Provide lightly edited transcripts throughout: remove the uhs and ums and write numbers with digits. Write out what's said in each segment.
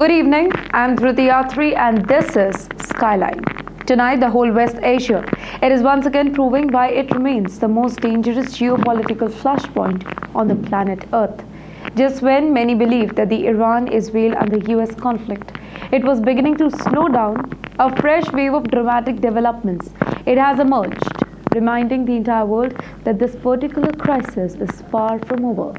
Good evening, I'm Driti Atri and this is Skyline. Tonight, the whole West Asia. It is once again proving why it remains the most dangerous geopolitical flashpoint on the planet Earth. Just when many believed that the Iran-Israel and the U.S. conflict, it was beginning to slow down, a fresh wave of dramatic developments, it has emerged, reminding the entire world that this particular crisis is far from over.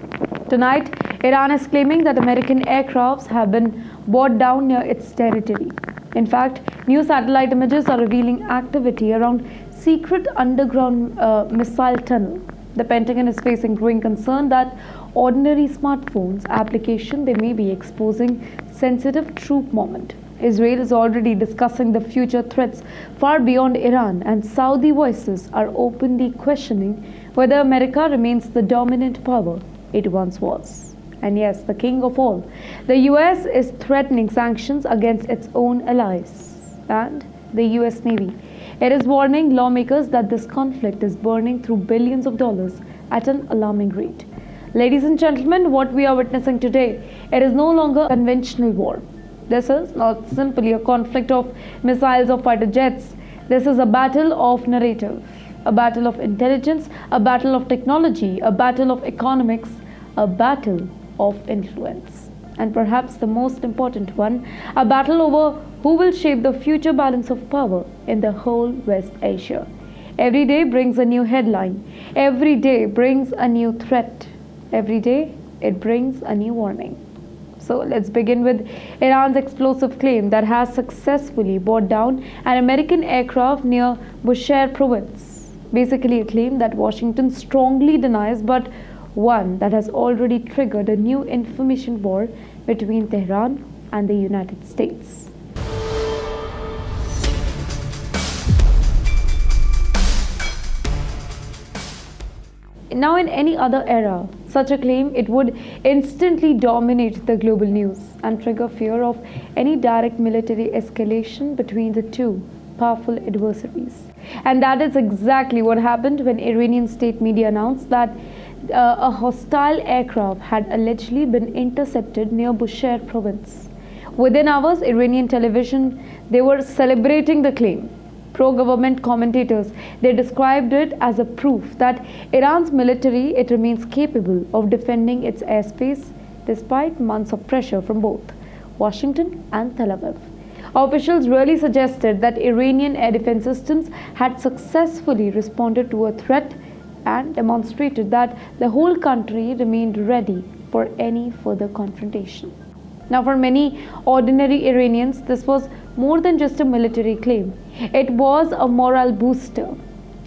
Tonight, Iran is claiming that American aircrafts have been brought down near its territory. In fact, new satellite images are revealing activity around secret underground missile tunnel. The Pentagon is facing growing concern that ordinary smartphones application they may be exposing sensitive troop movement. Israel is already discussing the future threats far beyond Iran, and Saudi voices are openly questioning whether America remains the dominant power it once was. And yes, the king of all, the US is threatening sanctions against its own allies and the US Navy. It is warning lawmakers that this conflict is burning through billions of dollars at an alarming rate. Ladies and gentlemen, what we are witnessing today, it is no longer a conventional war. This is not simply a conflict of missiles or fighter jets. This is a battle of narrative, a battle of intelligence, a battle of technology, a battle of economics, a battle of influence. And perhaps the most important one, a battle over who will shape the future balance of power in the whole West Asia. Every day brings a new headline. Every day brings a new threat. Every day it brings a new warning. So let's begin with Iran's explosive claim that has successfully brought down an American aircraft near Bushehr province. Basically a claim that Washington strongly denies, but one that has already triggered a new information war between Tehran and the United States. Now, in any other era, such a claim it would instantly dominate the global news and trigger fear of any direct military escalation between the two powerful adversaries. And that is exactly what happened when Iranian state media announced that a hostile aircraft had allegedly been intercepted near Bushehr province. Within hours, Iranian television, they were celebrating the claim. Pro-government commentators, they described it as a proof that Iran's military, it remains capable of defending its airspace despite months of pressure from both Washington and Tel Aviv. Officials really suggested that Iranian air defense systems had successfully responded to a threat and demonstrated that the whole country remained ready for any further confrontation. Now, for many ordinary Iranians, this was more than just a military claim. It was a moral booster.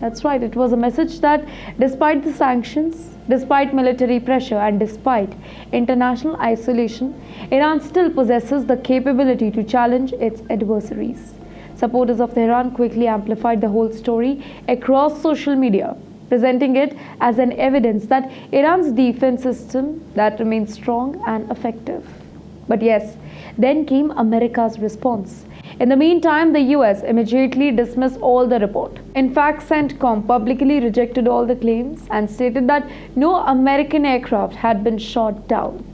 That's right, it was a message that despite the sanctions, despite military pressure, and despite international isolation, Iran still possesses the capability to challenge its adversaries. Supporters of Tehran quickly amplified the whole story across social media, presenting it as an evidence that Iran's defense system that remains strong and effective. But yes, then came America's response. In the meantime, the US immediately dismissed all the report. In fact, CENTCOM publicly rejected all the claims and stated that no American aircraft had been shot down.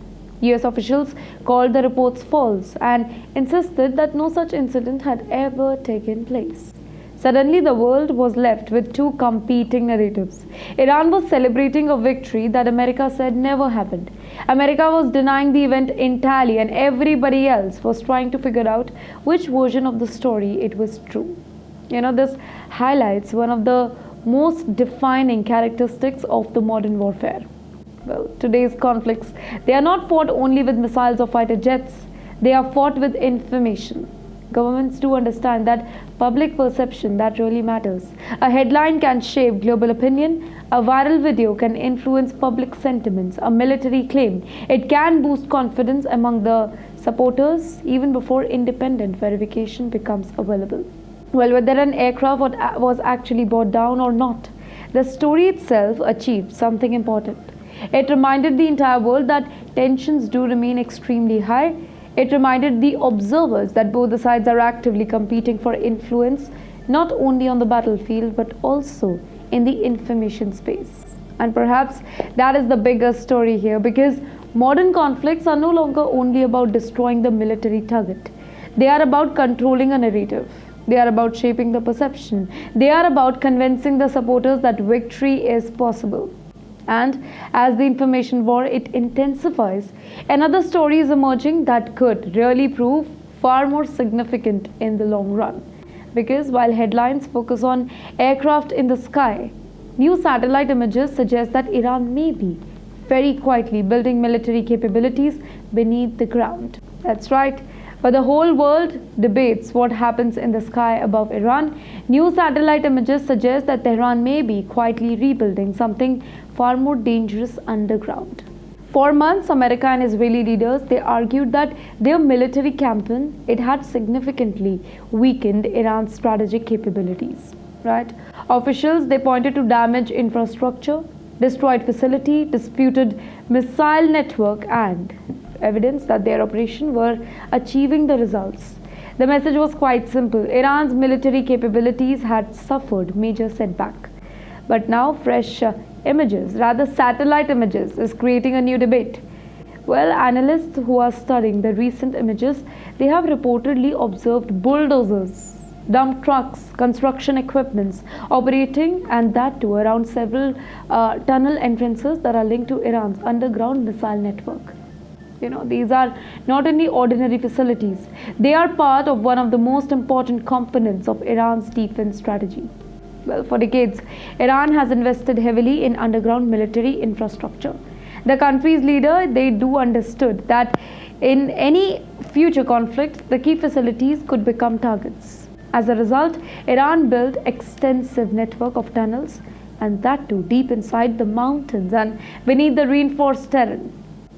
US officials called the reports false and insisted that no such incident had ever taken place. Suddenly, the world was left with two competing narratives. Iran was celebrating a victory that America said never happened. America was denying the event entirely, and everybody else was trying to figure out which version of the story it was true. This highlights one of the most defining characteristics of the modern warfare. Well, today's conflicts, they are not fought only with missiles or fighter jets. They are fought with information. Governments do understand that public perception that really matters. A headline can shape global opinion. A viral video can influence public sentiments. A military claim, it can boost confidence among the supporters even before independent verification becomes available. Well, whether an aircraft was actually brought down or not, the story itself achieved something important. It reminded the entire world that tensions do remain extremely high. It reminded the observers that both the sides are actively competing for influence, not only on the battlefield but also in the information space. And perhaps that is the bigger story here, because Modern conflicts are no longer only about destroying the military target. They are about controlling a narrative. They are about shaping the perception. They are about convincing the supporters that victory is possible. And as the information war it intensifies, another story is emerging that could really prove far more significant in the long run. Because while headlines focus on aircraft in the sky, new satellite images suggest that Iran may be very quietly building military capabilities beneath the ground. That's right. But the whole world debates what happens in the sky above Iran. New satellite images suggest that Tehran may be quietly rebuilding something far more dangerous underground. For months, America and Israeli leaders they argued that their military campaign it had significantly weakened Iran's strategic capabilities. Right? Officials they pointed to damaged infrastructure, destroyed facility, disputed missile network, and evidence that their operation were achieving the results. The message was quite simple. Iran's military capabilities had suffered major setback. But now fresh images, rather satellite images, is creating a new debate. Well, analysts who are studying the recent images, they have reportedly observed bulldozers, dump trucks, construction equipments operating, and that too around several tunnel entrances that are linked to Iran's underground missile network. These are not only ordinary facilities, they are part of one of the most important components of Iran's defense strategy. Well, for decades, Iran has invested heavily in underground military infrastructure. The country's leader, they do understood that in any future conflict, the key facilities could become targets. As a result, Iran built extensive network of tunnels, and that too deep inside the mountains and beneath the reinforced terrain.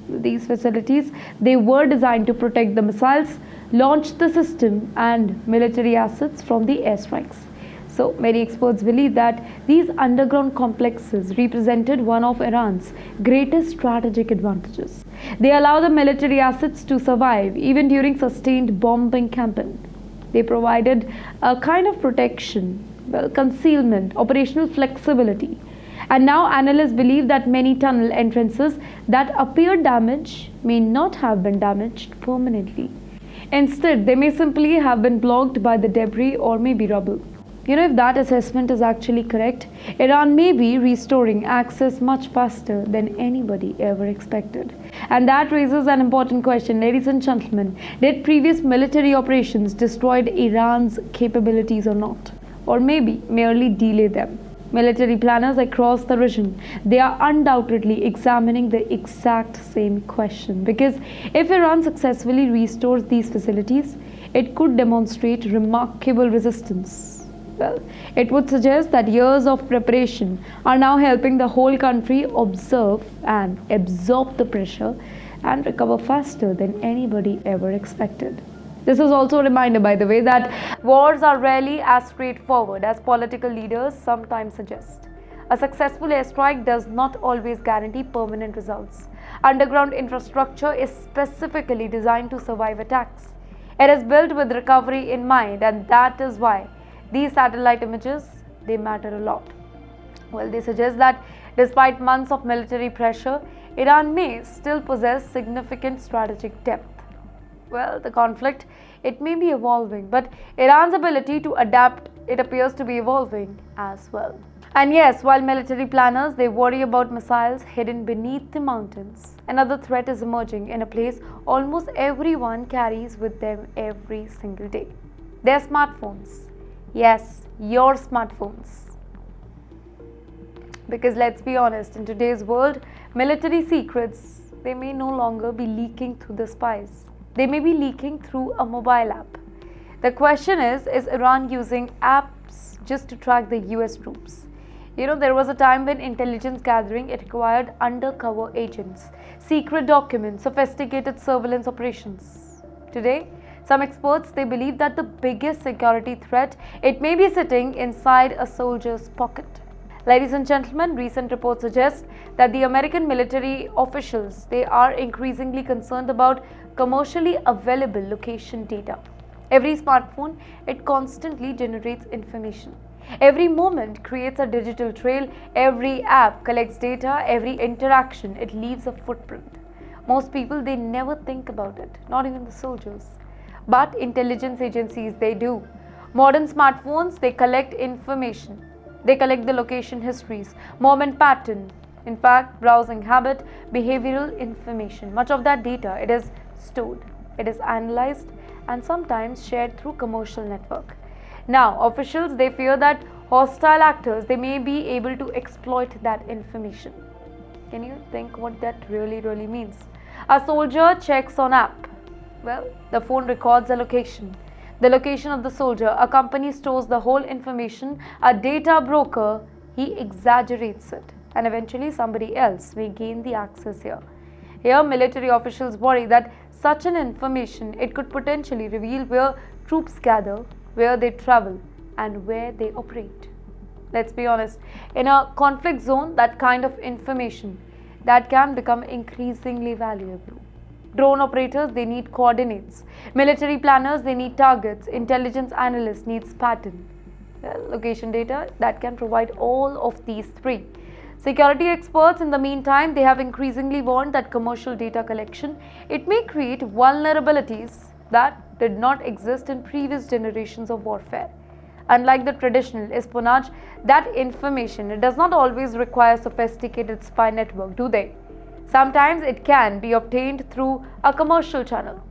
These facilities, they were designed to protect the missiles, launch the system and military assets from the airstrikes. So many experts believe that these underground complexes represented one of Iran's greatest strategic advantages. They allow the military assets to survive even during sustained bombing campaign. They provided a kind of protection, concealment, operational flexibility. And now analysts believe that many tunnel entrances that appeared damaged may not have been damaged permanently. Instead, they may simply have been blocked by the debris or maybe rubble. If that assessment is actually correct, Iran may be restoring access much faster than anybody ever expected. And that raises an important question, ladies and gentlemen. Did previous military operations destroy Iran's capabilities or not? Or maybe merely delay them? Military planners across the region, they are undoubtedly examining the exact same question, because if Iran successfully restores these facilities, it could demonstrate remarkable resistance. Well, it would suggest that years of preparation are now helping the whole country observe and absorb the pressure and recover faster than anybody ever expected. This is also a reminder, by the way, that wars are rarely as straightforward as political leaders sometimes suggest. A successful airstrike does not always guarantee permanent results. Underground infrastructure is specifically designed to survive attacks. It is built with recovery in mind, and that is why these satellite images, they matter a lot. Well, they suggest that despite months of military pressure, Iran may still possess significant strategic depth. Well, the conflict, it may be evolving, but Iran's ability to adapt, it appears to be evolving as well. And yes, while military planners, they worry about missiles hidden beneath the mountains, another threat is emerging in a place almost everyone carries with them every single day. Their smartphones. Yes, your smartphones. Because let's be honest, in today's world, military secrets, they may no longer be leaking through the spies. They may be leaking through a mobile app. The question is Iran using apps just to track the US troops? There was a time when intelligence gathering, it required undercover agents, secret documents, sophisticated surveillance operations. Today, some experts, they believe that the biggest security threat, it may be sitting inside a soldier's pocket. Ladies and gentlemen, recent reports suggest that the American military officials, they are increasingly concerned about commercially available location data. Every smartphone, it constantly generates information. Every moment creates a digital trail. Every app collects data. Every interaction, it leaves a footprint. Most people, they never think about it, not even the soldiers. But intelligence agencies, they do. Modern smartphones, they collect information. They collect the location histories, movement pattern, in fact, browsing habit, behavioral information. Much of that data, it is stored, it is analyzed, and sometimes shared through commercial network. Now, officials, they fear that hostile actors, they may be able to exploit that information. Can you think what that really means? A soldier checks on app. Well, the phone records the location of the soldier. A company stores the whole information. A data broker, he exaggerates it, and eventually somebody else may gain the access here. Here, military officials worry that such an information, it could potentially reveal where troops gather, where they travel, and where they operate. Let's be honest, in a conflict zone, that kind of information, that can become increasingly valuable. Drone operators, they need coordinates. Military planners, they need targets. Intelligence analysts needs pattern. Location data, that can provide all of these three. Security experts, in the meantime, they have increasingly warned that commercial data collection, it may create vulnerabilities that did not exist in previous generations of warfare. Unlike the traditional espionage, that information, it does not always require sophisticated spy network, do they? Sometimes it can be obtained through a commercial channel.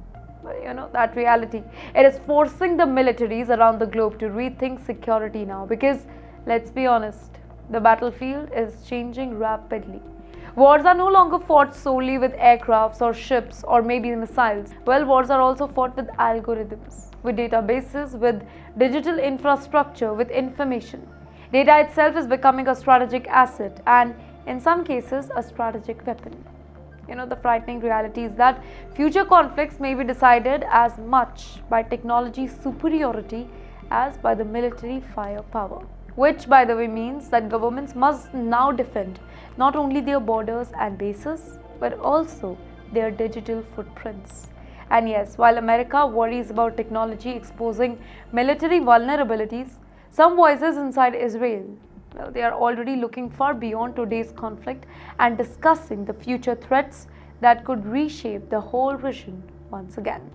But that reality, it is forcing the militaries around the globe to rethink security now, because let's be honest, the battlefield is changing rapidly. Wars are no longer fought solely with aircrafts or ships or maybe missiles. Well, wars are also fought with algorithms, with databases, with digital infrastructure, with information. Data itself is becoming a strategic asset and, in some cases, a strategic weapon. The frightening reality is that future conflicts may be decided as much by technology superiority as by the military firepower. Which, by the way, means that governments must now defend not only their borders and bases, but also their digital footprints. And yes, while America worries about technology exposing military vulnerabilities, some voices inside Israel, well, they are already looking far beyond today's conflict and discussing the future threats that could reshape the whole region once again.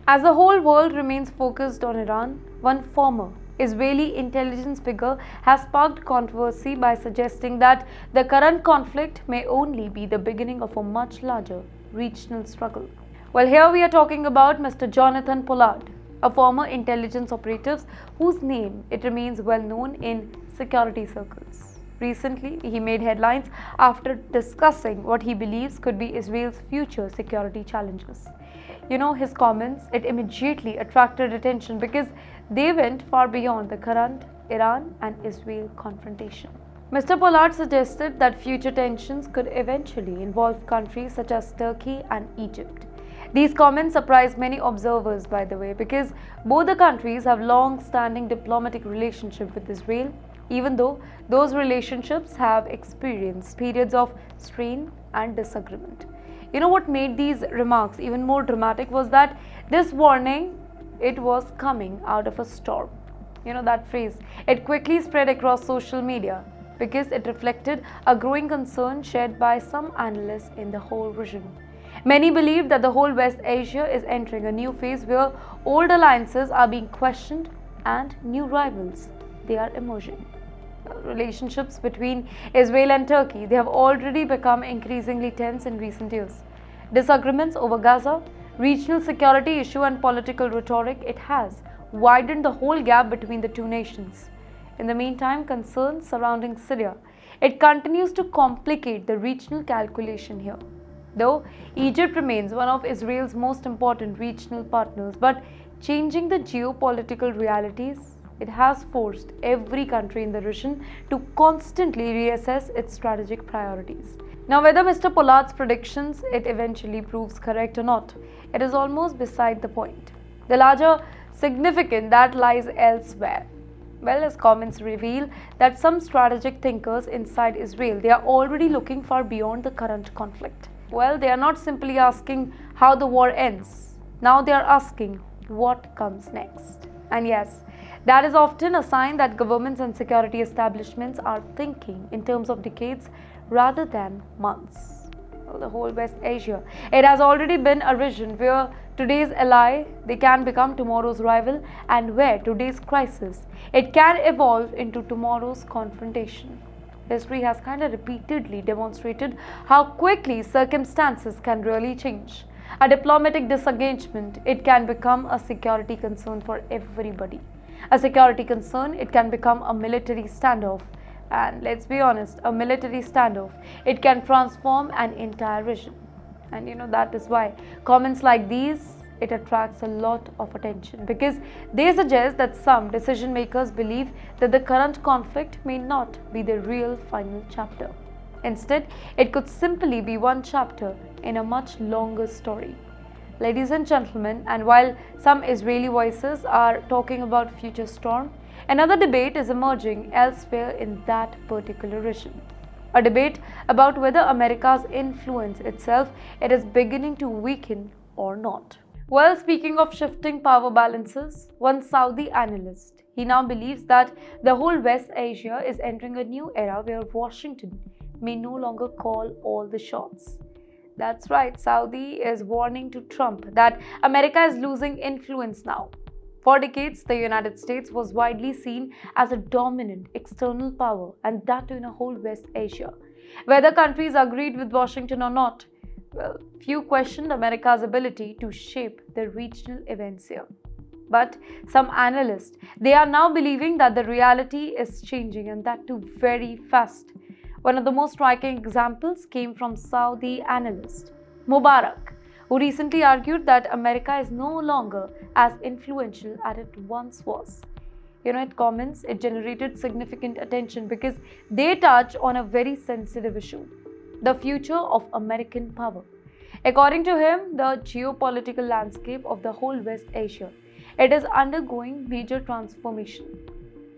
As the whole world remains focused on Iran, one former Israeli intelligence figure has sparked controversy by suggesting that the current conflict may only be the beginning of a much larger regional struggle. Well, here we are talking about Mr. Jonathan Pollard, a former intelligence operative whose name it remains well known in security circles. Recently, he made headlines after discussing what he believes could be Israel's future security challenges. His comments, it immediately attracted attention because they went far beyond the current Iran and Israel confrontation. Mr. Pollard suggested that future tensions could eventually involve countries such as Turkey and Egypt. These comments surprised many observers, by the way, because both the countries have long-standing diplomatic relationship with Israel, even though those relationships have experienced periods of strain and disagreement. What made these remarks even more dramatic was that this warning, it was coming out of a storm. That phrase, it quickly spread across social media because it reflected a growing concern shared by some analysts in the whole region. Many believe that the whole West Asia is entering a new phase where old alliances are being questioned and new rivals, they are emerging. Relationships between Israel and Turkey, they have already become increasingly tense in recent years. Disagreements over Gaza, regional security issue and political rhetoric, it has widened the whole gap between the two nations. In the meantime, concerns surrounding Syria, it continues to complicate the regional calculation here. Though Egypt remains one of Israel's most important regional partners, but changing the geopolitical realities, it has forced every country in the region to constantly reassess its strategic priorities. Now, whether Mr. Pollard's predictions it eventually proves correct or not, it is almost beside the point. The larger significance that lies elsewhere. Well, his comments reveal that some strategic thinkers inside Israel, they are already looking far beyond the current conflict. Well, they are not simply asking how the war ends. Now they are asking what comes next. And yes, that is often a sign that governments and security establishments are thinking in terms of decades rather than months. the whole West Asia. It has already been a region where today's ally, they can become tomorrow's rival, and where today's crisis, it can evolve into tomorrow's confrontation. History has kind of repeatedly demonstrated how quickly circumstances can really change. A diplomatic disengagement, it can become a security concern for everybody. A security concern, it can become a military standoff. And let's be honest, a military standoff, it can transform an entire region. And that is why comments like these, it attracts a lot of attention, because they suggest that some decision makers believe that the current conflict may not be the real final chapter. Instead, it could simply be one chapter in a much longer story. Ladies and gentlemen, and while some Israeli voices are talking about future storm, another debate is emerging elsewhere in that particular region. A debate about whether America's influence itself, it is beginning to weaken or not. Well, speaking of shifting power balances, one Saudi analyst, he now believes that the whole West Asia is entering a new era where Washington may no longer call all the shots. That's right, Saudi is warning to Trump that America is losing influence now. For decades, the United States was widely seen as a dominant external power, and that in a whole West Asia. Whether countries agreed with Washington or not, well, few questioned America's ability to shape the regional events here. But some analysts, they are now believing that the reality is changing, and that too very fast. One of the most striking examples came from Saudi analyst Mubarak, who recently argued that America is no longer as influential as it once was. At comments, it generated significant attention because they touch on a very sensitive issue: the future of American power. According to him, the geopolitical landscape of the whole West Asia, it is undergoing major transformation.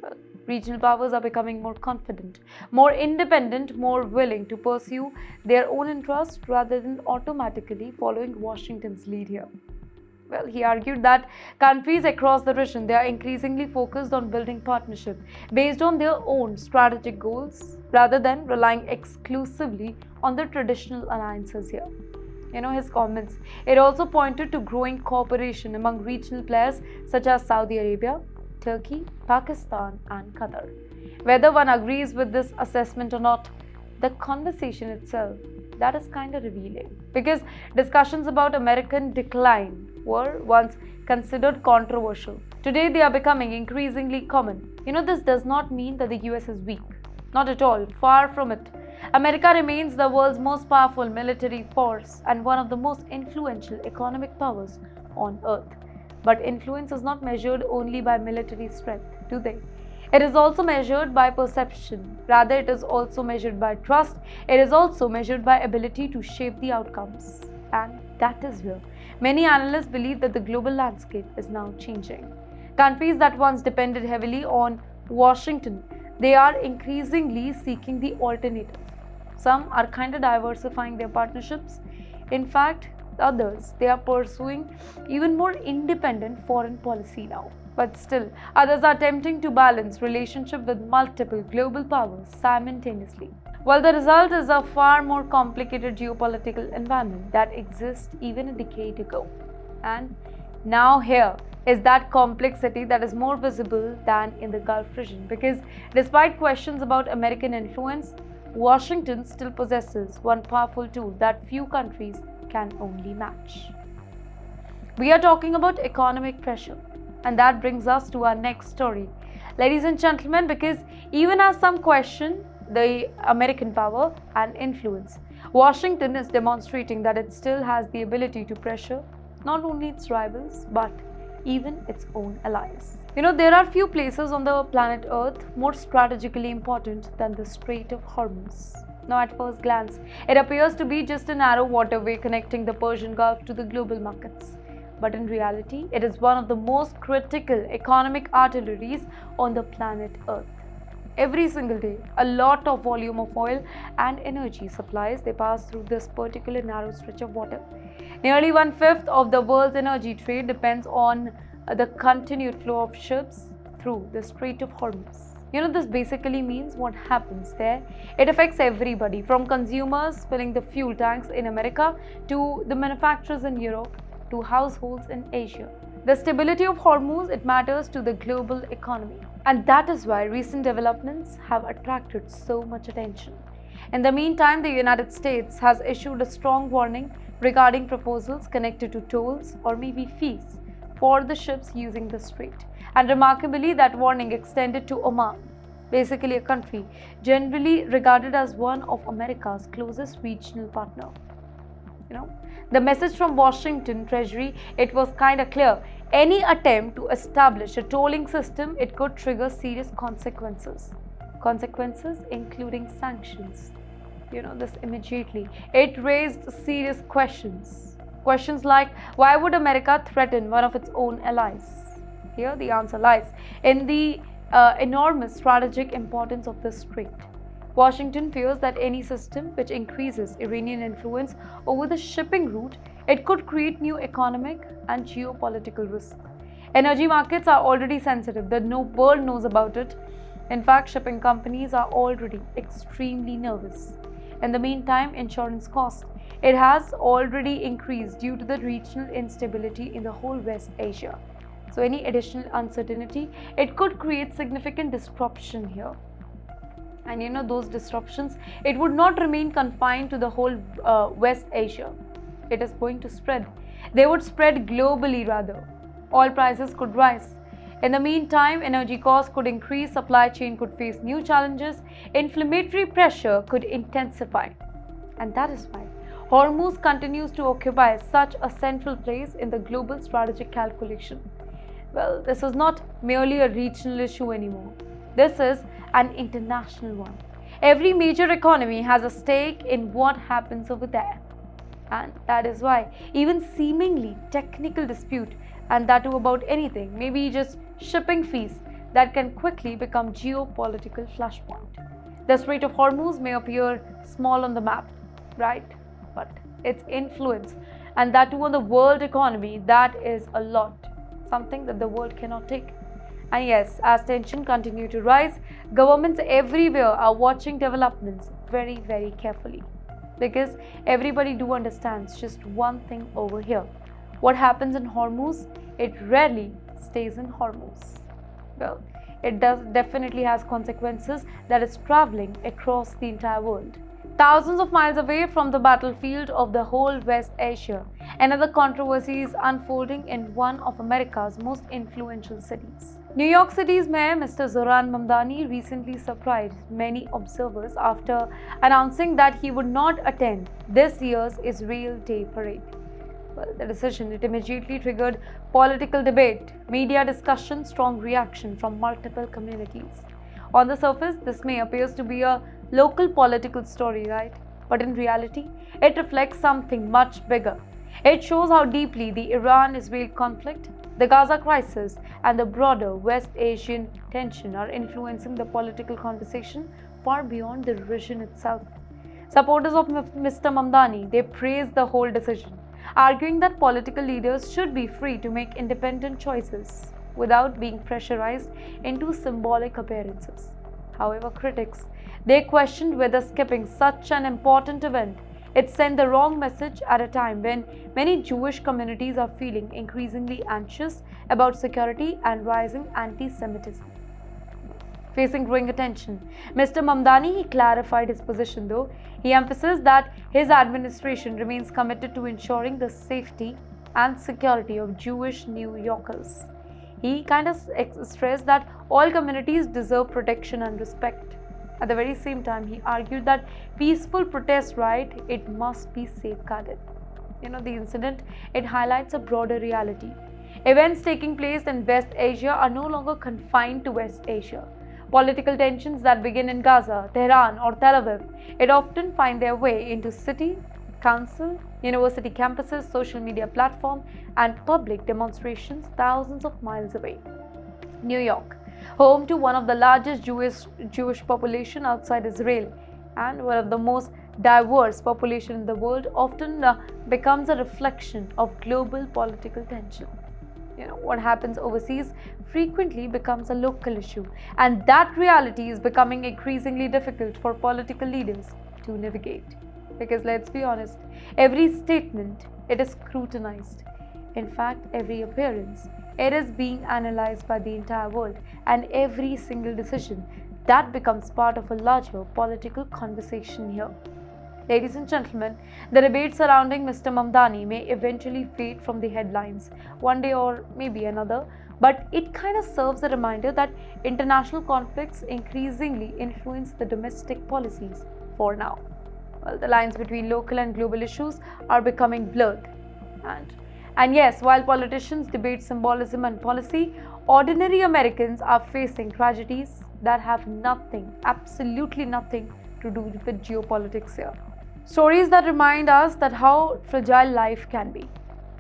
Well, regional powers are becoming more confident, more independent, more willing to pursue their own interests rather than automatically following Washington's lead here. Well, he argued that countries across the region, they are increasingly focused on building partnership based on their own strategic goals rather than relying exclusively on the traditional alliances here. His comments, it also pointed to growing cooperation among regional players such as Saudi Arabia, Turkey, Pakistan, and Qatar. Whether one agrees with this assessment or not, the conversation itself, that is kind of revealing, because discussions about American decline were once considered controversial. Today, they are becoming increasingly common. This does not mean that the US is weak. Not at all, far from it. America remains the world's most powerful military force and one of the most influential economic powers on earth. But influence is not measured only by military strength, do they? It is also measured by perception. Rather, it is also measured by trust. It is also measured by ability to shape the outcomes. And that is where many analysts believe that the global landscape is now changing. Countries that once depended heavily on Washington, they are increasingly seeking the alternative. Some are kind of diversifying their partnerships. In fact, others, they are pursuing even more independent foreign policy now. But still, others are attempting to balance relationship with multiple global powers simultaneously. Well, the result is a far more complicated geopolitical environment that exists even a decade ago. And now here is that complexity that is more visible than in the Gulf region, because despite questions about American influence, Washington still possesses one powerful tool that few countries can only match. We are talking about economic pressure, and that brings us to our next story. Ladies and gentlemen, because even as some question the American power and influence, Washington is demonstrating that it still has the ability to pressure not only its rivals but even its own allies. There are few places on the planet Earth more strategically important than the Strait of Hormuz. Now, at first glance, it appears to be just a narrow waterway connecting the Persian Gulf to the global markets. But in reality, it is one of the most critical economic arteries on the planet Earth. Every single day, a lot of volume of oil and energy supplies, they pass through this particular narrow stretch of water. Nearly 1/5 of the world's energy trade depends on the continued flow of ships through the Strait of Hormuz. This basically means what happens there. It affects everybody, from consumers filling the fuel tanks in America to the manufacturers in Europe to households in Asia. The stability of Hormuz, it matters to the global economy. And that is why recent developments have attracted so much attention. In the meantime, the United States has issued a strong warning regarding proposals connected to tolls or maybe fees for the ships using the strait. And remarkably, that warning extended to Oman, basically a country generally regarded as one of America's closest regional partner. The message from Washington Treasury, it was kind of clear. Any attempt to establish a tolling system, it could trigger serious consequences. Consequences including sanctions. This immediately. It raised serious questions. Questions like, why would America threaten one of its own allies? Here the answer lies in the enormous strategic importance of the strait. Washington fears that any system which increases Iranian influence over the shipping route, it could create new economic and geopolitical risks. Energy markets are already sensitive. The world knows about it. In fact, shipping companies are already extremely nervous. In the meantime, insurance cost, it has already increased due to the regional instability in the whole West Asia. So any additional uncertainty, it could create significant disruption here. And those disruptions, it would not remain confined to the whole West Asia. It is going to spread. They would spread globally rather. Oil prices could rise. In the meantime, energy costs could increase, supply chain could face new challenges, inflammatory pressure could intensify. And that is why Hormuz continues to occupy such a central place in the global strategic calculation. Well, this is not merely a regional issue anymore. This is an international one. Every major economy has a stake in what happens over there. And that is why even seemingly technical dispute, and that too about anything, maybe just shipping fees, that can quickly become geopolitical flashpoint. The Strait of Hormuz may appear small on the map, right? But its influence, and that too on the world economy, that is a lot. Something that the world cannot take. And yes, as tension continue to rise, governments everywhere are watching developments very, very carefully. Because everybody do understands just one thing over here. What happens in Hormuz, it rarely stays in Hormuz. Well, it definitely has consequences that is traveling across the entire world. Thousands of miles away from the battlefield of the whole West Asia, another controversy is unfolding in one of America's most influential cities. New York City's Mayor Mr. Zohran Mamdani recently surprised many observers after announcing that he would not attend this year's Israel Day parade. Well, the decision, it immediately triggered political debate, media discussion, strong reaction from multiple communities. On the surface, this may appears to be a local political story, right? But in reality, it reflects something much bigger. It shows how deeply the Iran-Israel conflict, the Gaza crisis, and the broader West Asian tension are influencing the political conversation far beyond the region itself. Supporters of Mr. Mamdani, they praised the whole decision, arguing that political leaders should be free to make independent choices without being pressurized into symbolic appearances. However, critics, they questioned whether skipping such an important event, it sent the wrong message at a time when many Jewish communities are feeling increasingly anxious about security and rising anti-Semitism. Facing growing attention, Mr. Mamdani, he clarified his position though. He emphasized that his administration remains committed to ensuring the safety and security of Jewish New Yorkers. He kind of stressed that all communities deserve protection and respect. At the very same time, he argued that peaceful protest right, it must be safeguarded. The incident, it highlights a broader reality. Events taking place in West Asia are no longer confined to West Asia. Political tensions that begin in Gaza, Tehran, or Tel Aviv, it often find their way into city, council, university campuses, social media platform, and public demonstrations thousands of miles away. New York, home to one of the largest Jewish population outside Israel and one of the most diverse population in the world, often becomes a reflection of global political tension. What happens overseas frequently becomes a local issue, and that reality is becoming increasingly difficult for political leaders to navigate. Because let's be honest, every statement, it is scrutinized. In fact, every appearance, it is being analyzed by the entire world, and every single decision that becomes part of a larger political conversation here. Ladies and gentlemen, the debate surrounding Mr. Mamdani may eventually fade from the headlines one day or maybe another, but it kind of serves a reminder that international conflicts increasingly influence the domestic policies for now. Well, the lines between local and global issues are becoming blurred. And yes, while politicians debate symbolism and policy, ordinary Americans are facing tragedies that have nothing, absolutely nothing to do with geopolitics here. Stories that remind us that how fragile life can be.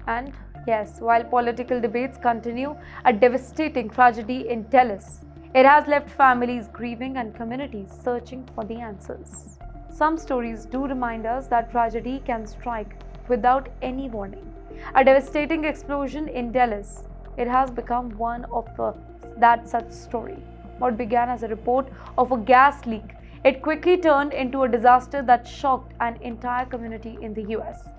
And yes, while political debates continue, a devastating tragedy in Dallas, it has left families grieving and communities searching for the answers. Some stories do remind us that tragedy can strike without any warning. A devastating explosion in Dallas, it has become one of that such story. What began as a report of a gas leak, it quickly turned into a disaster that shocked an entire community in the US.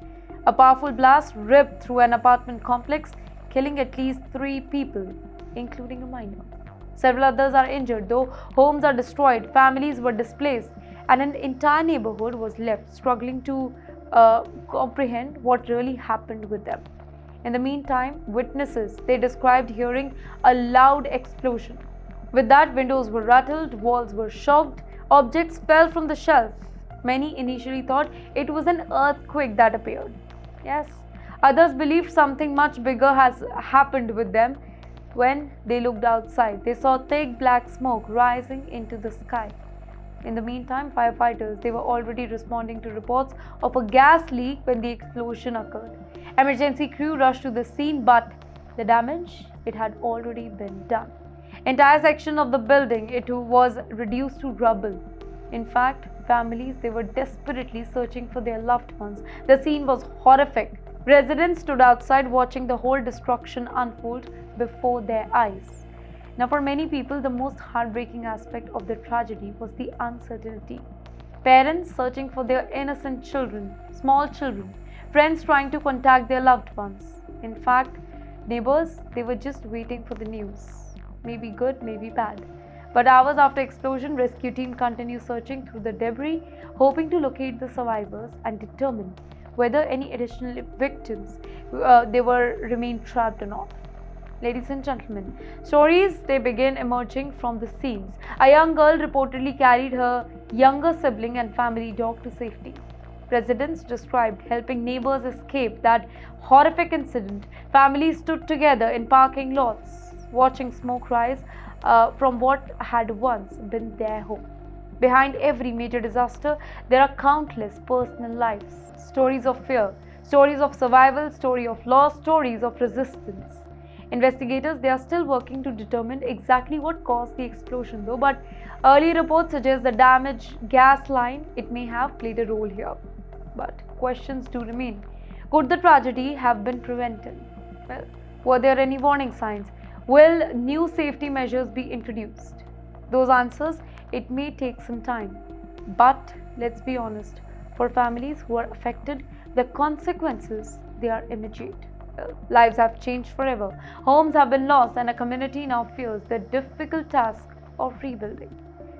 A powerful blast ripped through an apartment complex, killing at least 3 people, including a minor. Several others are injured, though homes are destroyed, families were displaced, and an entire neighborhood was left struggling to comprehend what really happened with them. In the meantime, witnesses, they described hearing a loud explosion. With that, windows were rattled, walls were shocked, objects fell from the shelf. Many initially thought it was an earthquake that appeared. Yes, others believed something much bigger has happened with them. When they looked outside, they saw thick black smoke rising into the sky. In the meantime, firefighters, they were already responding to reports of a gas leak when the explosion occurred. Emergency crew rushed to the scene, but the damage, it had already been done. Entire section of the building, it was reduced to rubble. In fact, families, they were desperately searching for their loved ones. The scene was horrific. Residents stood outside watching the whole destruction unfold before their eyes. Now, for many people, the most heartbreaking aspect of the tragedy was the uncertainty. Parents searching for their innocent children, small children, friends trying to contact their loved ones. In fact, neighbors, they were just waiting for the news. Maybe good, maybe bad. But hours after explosion, rescue team continued searching through the debris, hoping to locate the survivors and determine whether any additional victims remained trapped or not. Ladies and gentlemen, stories, they begin emerging from the scenes. A young girl reportedly carried her younger sibling and family dog to safety. Residents described helping neighbors escape that horrific incident. Families stood together in parking lots, watching smoke rise from what had once been their home. Behind every major disaster, there are countless personal lives, stories of fear, stories of survival, stories of loss, stories of resistance. Investigators, they are still working to determine exactly what caused the explosion though, but early reports suggest the damaged gas line, it may have played a role here. But questions do remain. Could the tragedy have been prevented? Well, were there any warning signs? Will new safety measures be introduced? Those answers, it may take some time. But let's be honest, for families who are affected, the consequences, they are immediate. Lives have changed forever. Homes have been lost, and a community now feels the difficult task of rebuilding.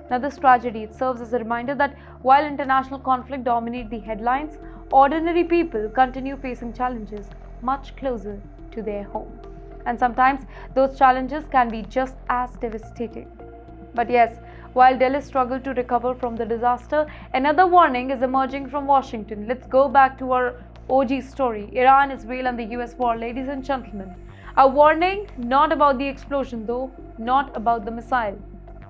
Now, this tragedy, it serves as a reminder that while international conflict dominates the headlines, ordinary people continue facing challenges much closer to their home. And sometimes those challenges can be just as devastating. But yes, while Delhi struggled to recover from the disaster, another warning is emerging from Washington. Let's go back to our OG story, Iran, Israel and the US war. Ladies and gentlemen, a warning not about the explosion though, not about the missile,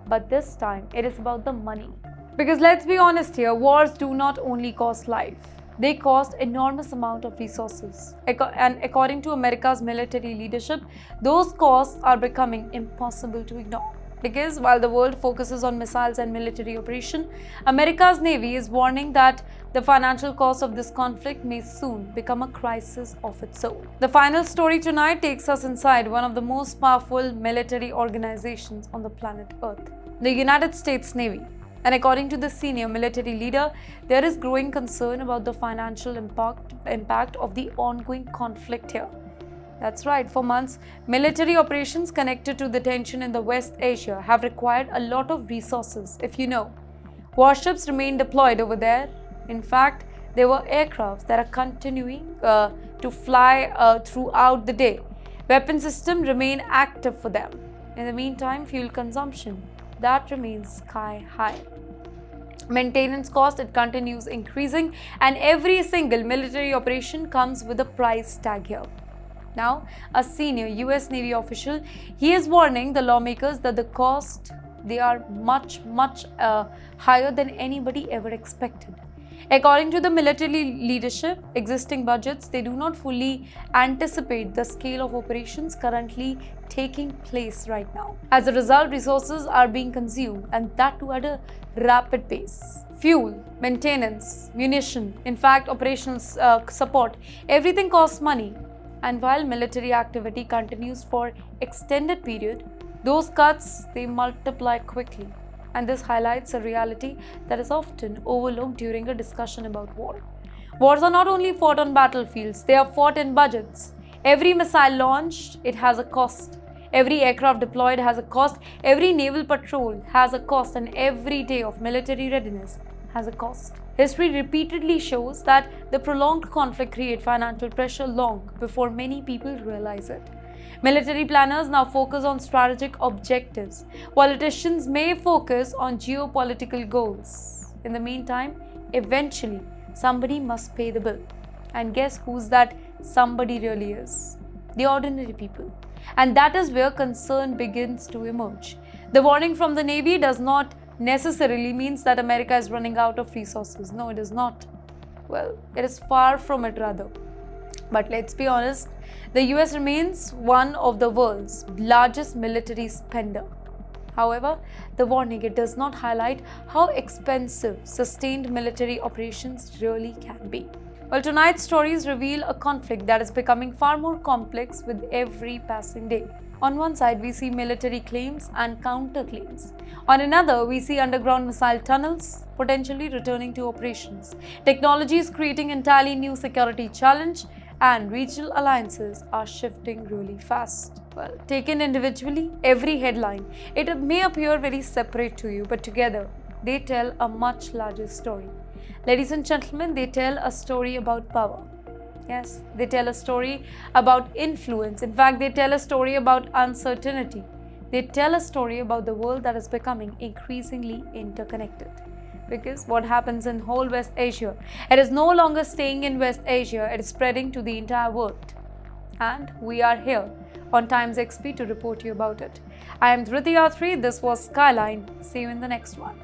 but this time it is about the money. Because let's be honest here, wars do not only cost life, they cost enormous amount of resources. And according to America's military leadership, those costs are becoming impossible to ignore. Because while the world focuses on missiles and military operation, America's Navy is warning that the financial cost of this conflict may soon become a crisis of its own. The final story tonight takes us inside one of the most powerful military organizations on the planet Earth, the United States Navy. And according to the senior military leader, there is growing concern about the financial impact of the ongoing conflict here. That's right, for months, military operations connected to the tension in the West Asia have required a lot of resources, if you know. Warships remain deployed over there. In fact, there were aircraft that are continuing to fly throughout the day. Weapon systems remain active for them. In the meantime, fuel consumption, that remains sky high. Maintenance cost, it continues increasing, and every single military operation comes with a price tag here. Now, a senior US Navy official, he is warning the lawmakers that the cost, they are much higher than anybody ever expected. According to the military leadership, existing budgets, they do not fully anticipate the scale of operations currently taking place right now. As a result, resources are being consumed, and that too at a rapid pace. Fuel, maintenance, munition, in fact, operational support, everything costs money. And while military activity continues for extended period, those cuts, they multiply quickly. And this highlights a reality that is often overlooked during a discussion about war. Wars are not only fought on battlefields, they are fought in budgets. Every missile launched, it has a cost. Every aircraft deployed has a cost. Every naval patrol has a cost, and every day of military readiness has a cost. History repeatedly shows that the prolonged conflict creates financial pressure long before many people realize it. Military planners now focus on strategic objectives. Politicians may focus on geopolitical goals. In the meantime, eventually, somebody must pay the bill. And guess who's that somebody really is? The ordinary people. And that is where concern begins to emerge. The warning from the Navy does not necessarily means that America is running out of resources. No, it is not. Well, it is far from it rather. But let's be honest, the US remains one of the world's largest military spender. However, the warning, it does not highlight how expensive sustained military operations really can be. Well, tonight's stories reveal a conflict that is becoming far more complex with every passing day. On one side, we see military claims and counterclaims. On another, we see underground missile tunnels potentially returning to operations. Technology is creating entirely new security challenge, and regional alliances are shifting really fast. Well, taken individually, every headline, it may appear very separate to you, but together, they tell a much larger story. Ladies and gentlemen, they tell a story about power. Yes, they tell a story about influence. In fact, they tell a story about uncertainty. They tell a story about the world that is becoming increasingly interconnected. Because what happens in whole West Asia, it is no longer staying in West Asia, it is spreading to the entire world. And we are here on TimesXP to report you about it. I am Driti Atri, this was Skyline. See you in the next one.